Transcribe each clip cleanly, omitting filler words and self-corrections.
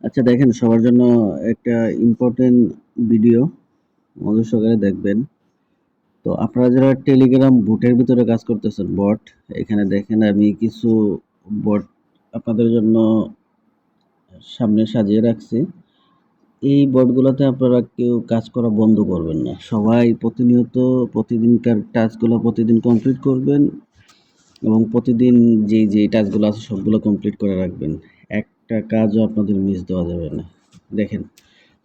আচ্ছা দেখেন, সবার জন্য একটা ইম্পর্টেন্ট ভিডিও মনোযোগ সহকারে দেখবেন। তো আপনারা যারা টেলিগ্রাম বোটের ভিতরে কাজ করতেছেন, বট, এখানে দেখেন আমি কিছু বট আপনাদের জন্য সামনে সাজিয়ে রাখছি। এই বটগুলোতে আপনারা কেউ কাজ করা বন্ধ করবেন না। সবাই প্রতিনিয়ত প্রতিদিনকার টাস্কগুলো প্রতিদিন কমপ্লিট করবেন এবং প্রতিদিন যেই টাস্কগুলো আছে সবগুলো কমপ্লিট করে রাখবেন। একটা কাজও আপনাদের মিস দেওয়া যাবে না। দেখেন,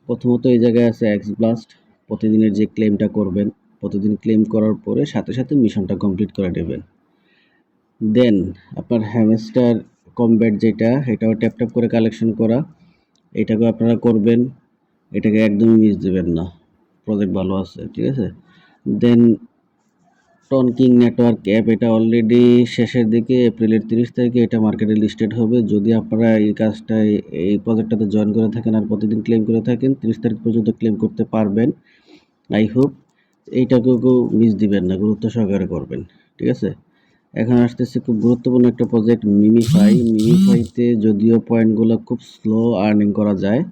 প্রথমত এই জায়গায় আছে এক্স ব্লাস্ট। প্রতিদিনের যে ক্লেমটা করবেন, প্রতিদিন ক্লেম করার পরে সাথে সাথে মিশনটা কমপ্লিট করে নেবেন। দেন আপনার হ্যামস্টার কমব্যাট যেটা, এটাও ট্যাপ ট্যাপ করে কালেকশন করা, এটাকেও আপনারা করবেন। এটাকে একদমই মিস দেবেন না, প্রজেক্ট ভালো আছে, ঠিক আছে। দেন টনকিং নেটওয়ার্ক অ্যাপ, এটা অলরেডি শেষের দিকে এপ্রিলের 30 তারিখে এটা মার্কেটে লিস্টেড হবে। যদি আপনারা এই কাজটায় এই প্রজেক্টটাতে জয়েন করে থাকেন আর প্রতিদিন ক্লেম করে থাকেন, 30 তারিখ পর্যন্ত ক্লেম করতে পারবেন। আই হোপ এইটাকেও কেউ মিস দিবেন না, গুরুত্ব সহকারে করবেন, ঠিক আছে। এখন আসতেছে খুব গুরুত্বপূর্ণ একটা প্রজেক্ট, মিমিফাই। মিমিফাইতে যদিও পয়েন্টগুলো খুব স্লো আর্নিং করা যায়,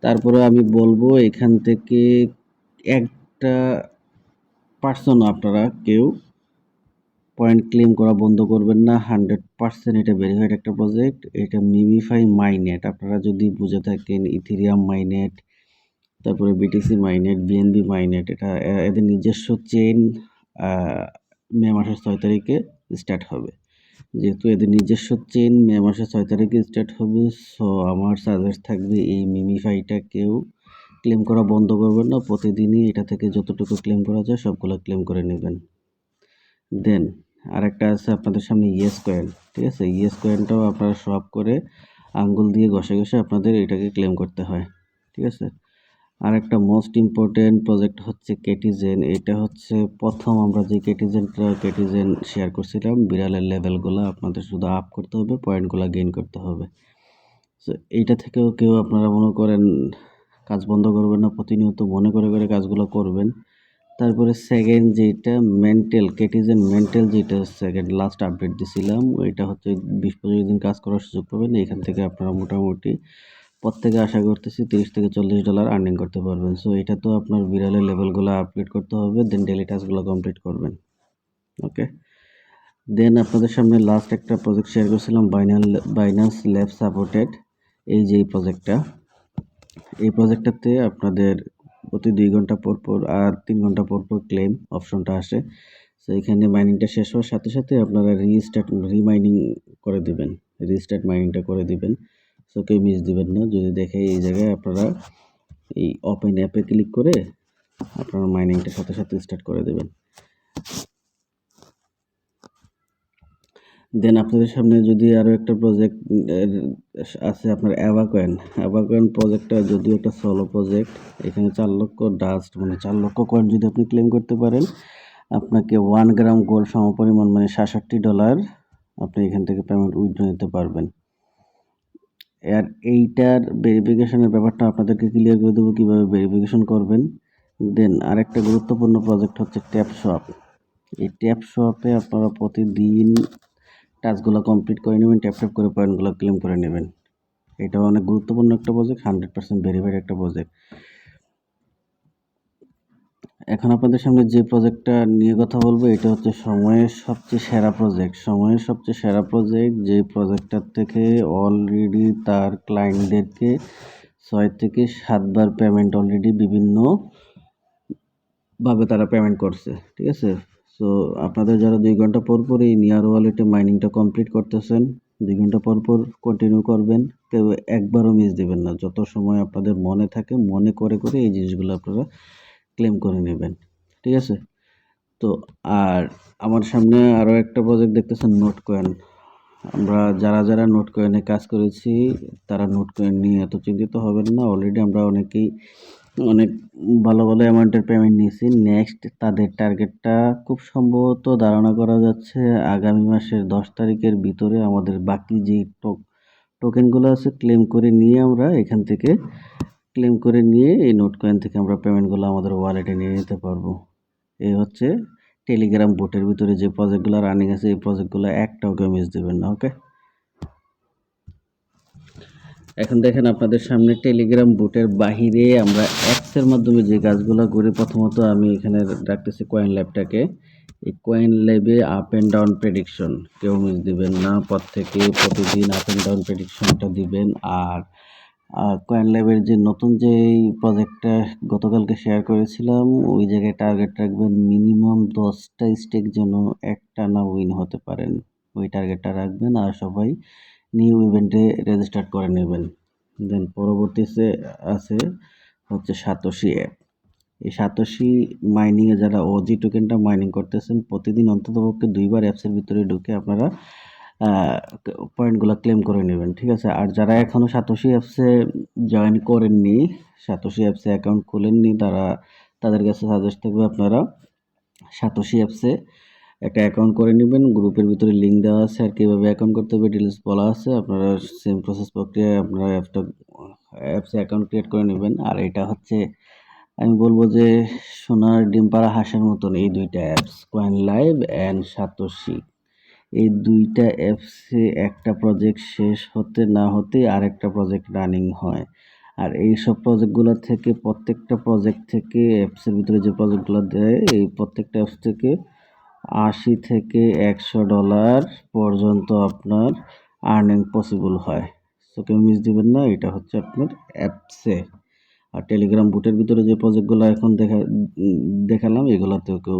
তারপরে আমি বলবো এখান থেকে একটা পার্সনও আপনারা কেউ পয়েন্ট ক্লেম করা বন্ধ করবেন না। 100% এটা ভেরিফাইড একটা প্রজেক্ট। এটা মিমিফাই মাইনেট, আপনারা যদি বুঝে থাকেন ইথেরিয়াম মাইনেট, তারপরে বিটিসি মাইনেট, বিএনবি মাইনেট, এটা এদের নিজস্ব চেইন মে মাসের 6 তারিখে স্টার্ট হবে। যেহেতু এদের নিজস্ব চেইন মে মাসের 6 তারিখে স্টার্ট হবে, সো আমার সাজেস্ট থাকবে এই মিমিফাইটা কেউ ক্লেম করা বন্ধ করবেন না। প্রতিদিনই এটা থেকে যতটুকু ক্লেম করা যায় সবগুলো ক্লেম করে নেবেন। দেন আরেকটা আছে আপনাদের সামনে ইয়েস কয়েন, ঠিক আছে। ইয়েস কয়েনটাও আপনারা সোয়াপ করে আঙ্গুল দিয়ে ঘষে ঘষে আপনাদের এটাকে ক্লেম করতে হয়, ঠিক আছে। আর একটা মোস্ট ইম্পর্টেন্ট প্রজেক্ট হচ্ছে কেটিজেন। এটা হচ্ছে প্রথম আমরা যে কেটিজেন শেয়ার করছিলাম, বিড়ালের লেভেলগুলো আপনাদের শুধু আপ করতে হবে, পয়েন্টগুলো গেইন করতে হবে। সো এইটা থেকেও কেউ আপনারা মনে করেন কাজ বন্ধ করবেন না, প্রতিনিয়ত মনে করে করে কাজগুলো করবেন। তারপরে সেকেন্ড যেটা মেন্টাল, কেটিজেন মেন্টাল, যেটা সেকেন্ড লাস্ট আপডেট দিছিলাম, ওইটা হচ্ছে 20-25 দিন কাজ করার সুযোগ পাবেন। এখান থেকে আপনারা মোটামুটি প্রত্যেকে আশা করতেছি $30 থেকে $40 আর্নিং করতে পারবেন। সো এটা তো আপনার বিড়ালের লেভেলগুলো আপডেট করতে হবে, দেন ডেলি টাস্কগুলো কমপ্লিট করবেন। ওকে, দেন আপনাদের সামনে লাস্ট একটা প্রজেক্ট শেয়ার করছিলাম, বাইন্যান্স ল্যাব সাপোর্টেড। এই যে প্রজেক্টটা, এই প্রজেক্টটাতে আপনাদের প্রতি 2 ঘন্টা পর পর আর 3 ঘন্টা পর পর ক্লেম অপশনটা আসে। সো এখানে মাইনিংটা শেষ হওয়ার সাথে সাথে আপনারা রিমাইনিং করে দিবেন, রিস্টার্ট মাইনিংটা করে দিবেন। সো কেউ মিস দিবেন না। যদি দেখে এই জায়গায় আপনারা এই ওপেন অ্যাপে ক্লিক করে আপনারা মাইনিংটা সাথে সাথে স্টার্ট করে দেবেন। দেন আপনাদের সামনে যদি আরও একটা প্রজেক্ট আছে আপনার অ্যাভাকয়েন প্রজেক্টটা, যদিও একটা সোলো প্রজেক্ট। এখানে 4 লক্ষ ডাস্ট মানে 4 লক্ষ কয়েন যদি আপনি ক্লেম করতে পারেন, আপনাকে 1 গ্রাম গোল্ড সমপরিমাণ মানে $67 আপনি এখান থেকে পেমেন্ট উইথড্র নিতে পারবেন। আর এইটার ভেরিফিকেশনের ব্যাপারটা আপনাদেরকে ক্লিয়ার করে দেবো কীভাবে ভেরিফিকেশন করবেন। দেন আরেকটা গুরুত্বপূর্ণ প্রজেক্ট হচ্ছে ট্যাপ সোয়াপ। এই ট্যাপ সোয়াপে আপনারা প্রতিদিন টাস্কগুলো কমপ্লিট করে নেবেন, ট্যাপ ট্যাপ করে পয়েন্টগুলো ক্লেম করে নেবেন। এটাও অনেক গুরুত্বপূর্ণ একটা প্রজেক্ট, 100% ভেরিফাইড একটা প্রজেক্ট। এখন আপনাদের সামনে যে প্রজেক্টটা নিয়ে কথা বলবো, এটা হচ্ছে সময়ের সবচেয়ে সেরা প্রজেক্ট। সময়ের সবচেয়ে সেরা প্রজেক্ট, যে প্রজেক্টটার থেকে অলরেডি তার ক্লায়েন্টদেরকে 6 থেকে 7 বার পেমেন্ট অলরেডি বিভিন্নভাবে তারা পেমেন্ট করছে, ঠিক আছে। সো আপনাদের যারা 2 ঘন্টা পর পর এই নিয়ার ওয়ালেটে মাইনিংটা কমপ্লিট করতেছেন, 2 ঘন্টা পর পর কন্টিনিউ করবেন, কেউ একবারও মিস দেবেন না। যত সময় আপনাদের মনে থাকে মনে করে করে এই জিনিসগুলো আপনারা ক্লেম করে নেবেন, ঠিক আছে। তো আর আমার সামনে আরও একটা প্রজেক্ট দেখতেছেন, নোট কয়েন। আমরা যারা নোট কয়েনে কাজ করেছি তারা নোট কয়েন নিয়ে এত চিন্তিত হবেন না। অলরেডি আমরা অনেক ভালো ভালো অ্যামাউন্টের পেমেন্ট নিয়েছি। নেক্সট তাদের টার্গেটটা খুব সম্ভবত ধারণা করা যাচ্ছে আগামী মাসের 10 তারিখের ভিতরে আমাদের বাকি যে টোকেনগুলো আছে ক্লেম করে নিয়ে আমরা এখান থেকে ক্লেম করে নিয়ে এই নোট কয়েন থেকে আমরা পেমেন্টগুলো আমাদের ওয়ালেটে নিয়ে নিতে পারবো। এই হচ্ছে টেলিগ্রাম বোটের ভিতরে যে প্রজেক্টগুলো রানিং আছে, এই প্রজেক্টগুলো একটাও কেউ মিস দেবেন না। ওকে, এখন দেখেন আপনাদের সামনে টেলিগ্রাম বুটের বাহিরে আমরা অ্যাপসের মাধ্যমে যে কাজগুলো করি, প্রথমত আমি এখানে রাখতেছি কয়েন ল্যাবটাকে। এই কয়েন ল্যাবে আপ অ্যান্ড ডাউন প্রেডিকশন কেউ মিস দিবেন না, প্রত্যেকে প্রতিদিন আপ অ্যান্ড ডাউন প্রেডিকশনটা দিবেন। আর কয়েন ল্যাবের যে নতুন যে প্রজেক্টটা গতকালকে শেয়ার করেছিলাম, ওই জায়গায় টার্গেট রাখবেন মিনিমাম 10টা স্টেক যেন একটানা উইন হতে পারেন, ওই টার্গেটটা রাখবেন। আর সবাই নিউ ইভেন্টে রেজিস্টার করে নেবেন। দেন পরবর্তীতে আছে হচ্ছে সাতোশি অ্যাপ। এই সাতোশি মাইনিংয়ে যারা ওজি টোকেনটা মাইনিং করতেছেন, প্রতিদিন অন্ততপক্ষে 2বার অ্যাপসের ভিতরে ঢুকে আপনারা পয়েন্টগুলো ক্লেম করে নেবেন, ঠিক আছে? আর যারা এখনও সাতোশি অ্যাপসে জয়েন করেননি, সাতোশি অ্যাপসে অ্যাকাউন্ট খোলেননি, তাদের কাছে সাজেস্ট থাকবে আপনারা সাতোশি অ্যাপসে একটা অ্যাকাউন্ট করে নেবেন। গ্রুপের ভিতরে লিঙ্ক দেওয়া আছে, আর কীভাবে অ্যাকাউন্ট করতে হবে ডিটেলস বলা আছে। আপনারা সেম প্রসেস প্রক্রিয়ায় আপনারা অ্যাপসে অ্যাকাউন্ট ক্রিয়েট করে নেবেন। আর এটা হচ্ছে আমি বলবো যে সোনার ডিম পাড়া হাঁসের মতন এই দুইটা apps, coin live and satoshi. এই দুইটা অ্যাপসে একটা প্রজেক্ট শেষ হতে না হতেই আরেকটা প্রজেক্ট রানিং হয়। আর এইসব প্রজেক্টগুলো থেকে প্রত্যেকটা প্রজেক্ট থেকে অ্যাপসের ভিতরে যে প্রজেক্টগুলো দেয়, এই প্রত্যেকটা অ্যাপস থেকে $80 থেকে $100 পর্যন্ত আপনার আর্নিং পসিবল হয়। সো কেউ মিস দিবেন না, এটা হচ্ছে আপনার অ্যাপসে। আর টেলিগ্রাম বুটের ভিতরে যে প্রজেক্টগুলো এখন দেখালাম, এগুলোতেও কেউ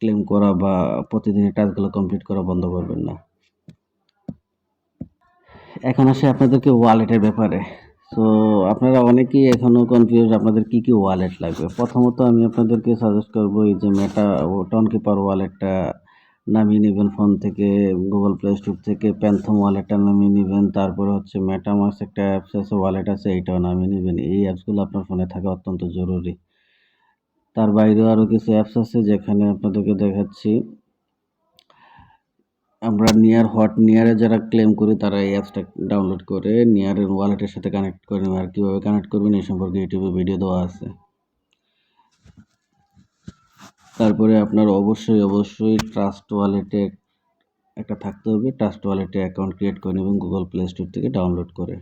ক্লেম করা বা প্রতিদিনের টাস্কগুলো কমপ্লিট করা বন্ধ করবেন না। এখন আসে আপনাদেরকে ওয়ালেটের ব্যাপারে। সো আপনারা অনেকেই এখনও কনফিউজ আপনাদের কী কী ওয়ালেট লাগবে। প্রথমত আমি আপনাদেরকে সাজেস্ট করবো এই যে মেটা টনকিপার ওয়ালেটটা নামিয়ে নেবেন ফোন থেকে, গুগল প্লে স্টোর থেকে প্যান্থম ওয়ালেটটা নামিয়ে নেবেন। তারপরে হচ্ছে মেটামাস্ক একটা অ্যাপস আছে, ওয়ালেট আছে, এইটাও নামিয়ে নেবেন। এই অ্যাপসগুলো আপনার ফোনে থাকা অত্যন্ত জরুরি। তার বাইরেও আরও কিছু অ্যাপস আছে যেখানে আপনাদেরকে দেখাচ্ছি। আমরা নিয়ারে যারা ক্লেম করি তারা এই অ্যাপসটা ডাউনলোড করে নিয়ারের ওয়ালেটের সাথে কানেক্ট করে নেবেন। আর কীভাবে কানেক্ট করবেন এই সম্পর্কে ইউটিউবে ভিডিও দেওয়া আছে। তারপরে আপনার অবশ্যই ট্রাস্ট ওয়ালেটে একটা থাকতে হবে। ট্রাস্ট ওয়ালেটে অ্যাকাউন্ট ক্রিয়েট করে নেবেন গুগল প্লে স্টোর থেকে ডাউনলোড করে।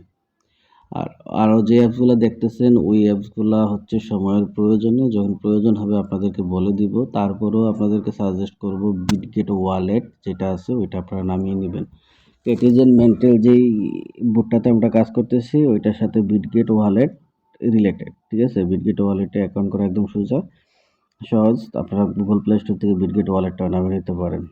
আর আরও যে অ্যাপসগুলো দেখতেছেন, ওই অ্যাপসগুলো হচ্ছে সময়ের প্রয়োজনে, যখন প্রয়োজন হবে আপনাদেরকে বলে দিব। তারপরেও আপনাদেরকে সাজেস্ট করব বিটগেট ওয়ালেট যেটা আছে ওইটা আপনারা নামিয়ে নেবেন। এটিজেন মেন্টাল যেই বুটটাতে আমরা কাজ করতেছি ওইটার সাথে বিটগেট ওয়ালেট রিলেটেড, ঠিক আছে? বিটগেট ওয়ালেটে অ্যাকাউন্ট করা একদম সহজ। আপনারা গুগল প্লে স্টোর থেকে বিটগেট ওয়ালেটটা নামিয়ে নিতে পারেন।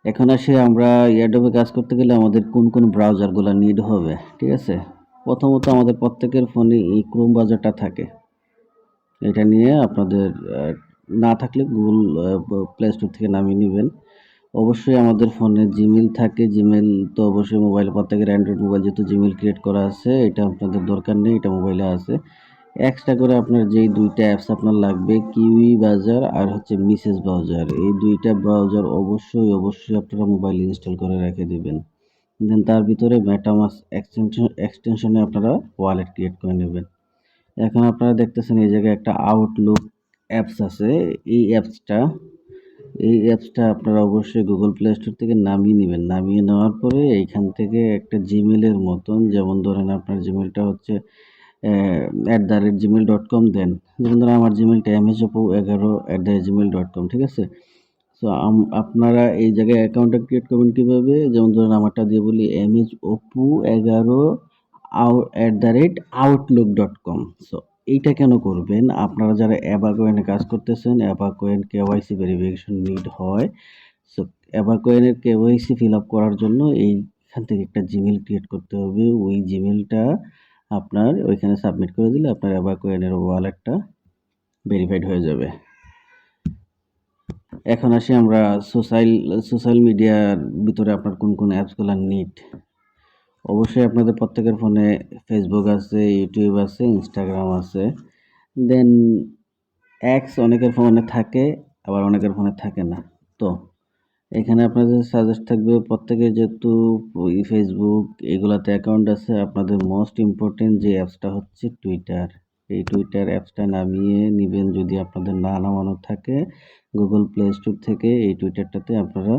এখন আসি আমরা এয়ারড্রপে কাজ করতে গেলে আমাদের কোন ব্রাউজারগুলো নিড হবে, ঠিক আছে? প্রথমত আমাদের প্রত্যেকের ফোনে এই ক্রোম ব্রাউজারটা থাকে। এটা নিয়ে আপনাদের না থাকলে গুগল প্লে স্টোর থেকে নামিয়ে নেবেন। অবশ্যই আমাদের ফোনে জিমেইল থাকে। জিমেইল তো অবশ্যই মোবাইলে, প্রত্যেকের অ্যান্ড্রয়েড মোবাইল যেহেতু জিমেইল ক্রিয়েট করা আছে, এটা আপনাদের দরকার নেই, এটা মোবাইলে আছে। এক্সট্রা করে আপনার যেই দুইটা অ্যাপস আপনার লাগবে, কিউই ব্রাউজার আর হচ্ছে মিসেস ব্রাউজার। এই দুইটা ব্রাউজার অবশ্যই আপনারা মোবাইলে ইনস্টল করে রেখে দিবেন। দেন তার ভিতরে মেটামাস্ক এক্সটেনশনে আপনারা ওয়ালেট ক্রিয়েট করে নেবেন। এখন আপনারা দেখতেছেন এই জায়গায় একটা আউটলুক অ্যাপস আছে। এই অ্যাপসটা আপনারা অবশ্যই গুগল প্লে স্টোর থেকে নামিয়ে নেবেন। নামিয়ে নেওয়ার পরে এইখান থেকে একটা জিমেলের মতন, যেমন ধরেন আপনার জিমেলটা হচ্ছে @gmail.com, দেন যেমন ধরেন আমার জিমেলটা mhopu11@gmail.com, ঠিক আছে? সো আপনারা এই জায়গায় অ্যাকাউন্টটা ক্রিয়েট করবেন কীভাবে? যেমন ধরুন আমারটা দিয়ে বলি mhopu11@outlook.com। সো এইটা কেন করবেন? আপনারা যারা অ্যাবাকয়েনে কাজ করতেছেন, অ্যাবাকয়েন কেওয়াইসি ভেরিফিকেশন নিড হয়। সো অ্যাবাকয়েনের কেওয়াইসি ফিল আপ করার জন্য এইখান থেকে একটা জিমেল ক্রিয়েট করতে হবে। ওই জিমেলটা আপনার ওইখানে সাবমিট করে দিলে আপনার অ্যাবাকয়েনের ওয়ালেটটা ভেরিফাইড হয়ে যাবে। এখন আসি আমরা সোশ্যাল মিডিয়ার ভিতরে আপনার কোন অ্যাপসগুলো নিড। অবশ্যই আপনাদের প্রত্যেকের ফোনে ফেসবুক আছে, ইউটিউব আছে, ইনস্টাগ্রাম আছে। দেন এক্স অনেকের ফোনে থাকে, আবার অনেকের ফোনে থাকে না। তো এখানে আপনাদের সাজেস্ট থাকবে প্রত্যেকের যেহেতু ফেসবুক এগুলাতে অ্যাকাউন্ট আছে, আপনাদের মোস্ট ইম্পর্টেন্ট যে অ্যাপসটা হচ্ছে টুইটার। এই টুইটার অ্যাপসটা নামিয়ে নেবেন যদি আপনাদের না নামানো থাকে। গুগল প্লে স্টোর থেকে এই টুইটারটাতে আপনারা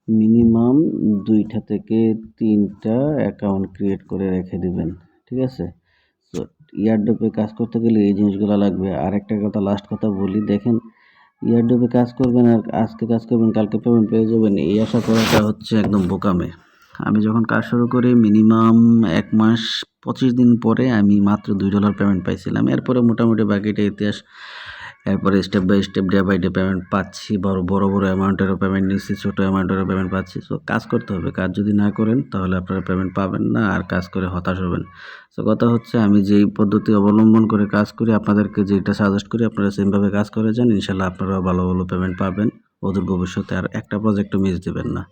মিনিমাম 2টা থেকে 3টা অ্যাকাউন্ট ক্রিয়েট করে রেখে দিবেন, ঠিক আছে? তো এয়ারড্রপে কাজ করতে গেলে এই জিনিসগুলো লাগবে। আর একটা কথা, লাস্ট কথা বলি, দেখেন এয়ারড্রপে কাজ করবেন আর আজকে কাজ করবেন কালকে পেমেন্ট পেয়ে যাবেন, এই আশা করাটা হচ্ছে একদম বোকামে। আমি যখন কাজ শুরু করি মিনিমাম 1 মাস 25 দিন পরে আমি মাত্র $2 পেমেন্ট পাইছিলাম। এরপরে মোটামুটি বাকিটা ইতিহাস। এরপরে step by step, day by day payment পাচ্ছি। বড় অ্যামাউন্টেরও পেমেন্ট নিচ্ছি, ছোট অ্যামাউন্টেরও পেমেন্ট পাচ্ছি। সো কাজ করতে হবে। কাজ যদি না করেন তাহলে আপনারা পেমেন্ট পাবেন না, আর কাজ করে হতাশ হবেন। সো কথা হচ্ছে, আমি যেই পদ্ধতি অবলম্বন করে কাজ করি, আপনাদেরকে যেটা সাজেস্ট করি আপনারা সেমভাবে কাজ করে যান। ইনশাআল্লাহ আপনারাও ভালো পেমেন্ট পাবেন। অদূর ভবিষ্যতে আর একটা প্রজেক্টও মিস দিবেন না।